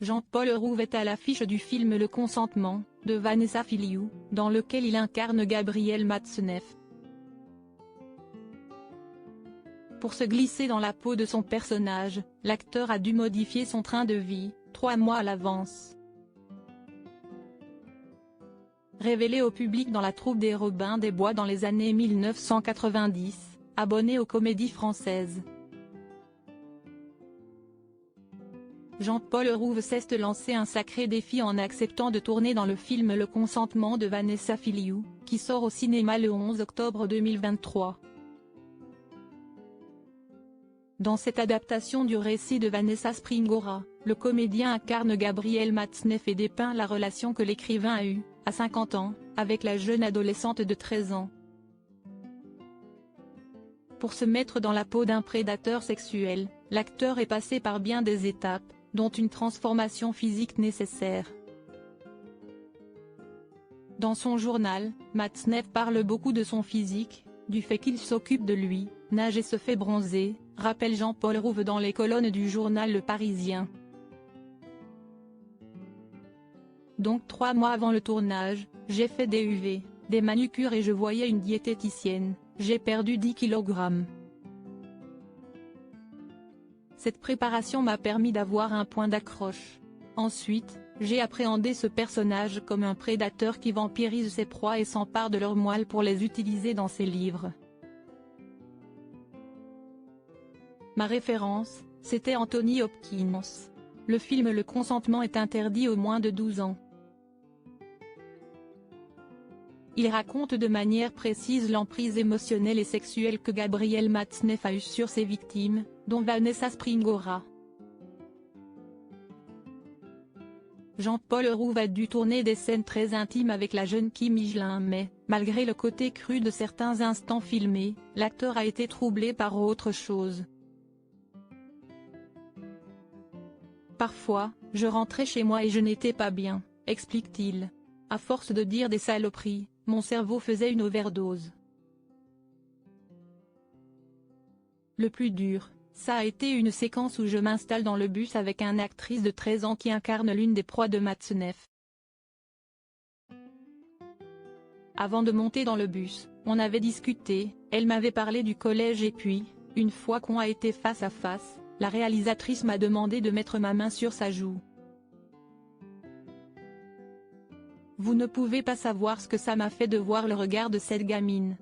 Jean-Paul Rouve est à l'affiche du film Le Consentement, de Vanessa Filiou, dans lequel il incarne Gabriel Matzneff. Pour se glisser dans la peau de son personnage, l'acteur a dû modifier son train de vie, 3 mois à l'avance. Révélé au public dans la troupe des Robins des Bois dans les années 1990, abonné aux Comédies Françaises. Jean-Paul Rouve s'est lancé un sacré défi en acceptant de tourner dans le film Le Consentement de Vanessa Filiou, qui sort au cinéma le 11 octobre 2023. Dans cette adaptation du récit de Vanessa Springora, le comédien incarne Gabriel Matzneff et dépeint la relation que l'écrivain a eue, à 50 ans, avec la jeune adolescente de 13 ans. Pour se mettre dans la peau d'un prédateur sexuel, l'acteur est passé par bien des étapes, dont une transformation physique nécessaire. Dans son journal, Matzneff parle beaucoup de son physique, du fait qu'il s'occupe de lui, nage et se fait bronzer, rappelle Jean-Paul Rouve dans les colonnes du journal Le Parisien. Donc 3 mois avant le tournage, j'ai fait des UV, des manucures et je voyais une diététicienne, j'ai perdu 10 kg. Cette préparation m'a permis d'avoir un point d'accroche. Ensuite, j'ai appréhendé ce personnage comme un prédateur qui vampirise ses proies et s'empare de leurs moelle pour les utiliser dans ses livres. Ma référence, c'était Anthony Hopkins. Le film Le Consentement est interdit aux moins de 12 ans. Il raconte de manière précise l'emprise émotionnelle et sexuelle que Gabriel Matzneff a eue sur ses victimes, dont Vanessa Springora. Jean-Paul Rouve a dû tourner des scènes très intimes avec la jeune Kim Higelin mais, malgré le côté cru de certains instants filmés, l'acteur a été troublé par autre chose. Parfois, je rentrais chez moi et je n'étais pas bien, explique-t-il. À force de dire des saloperies, mon cerveau faisait une overdose. Le plus dur, ça a été une séquence où je m'installe dans le bus avec une actrice de 13 ans qui incarne l'une des proies de Matzneff. Avant de monter dans le bus, on avait discuté, elle m'avait parlé du collège et puis, une fois qu'on a été face à face, la réalisatrice m'a demandé de mettre ma main sur sa joue. Vous ne pouvez pas savoir ce que ça m'a fait de voir le regard de cette gamine.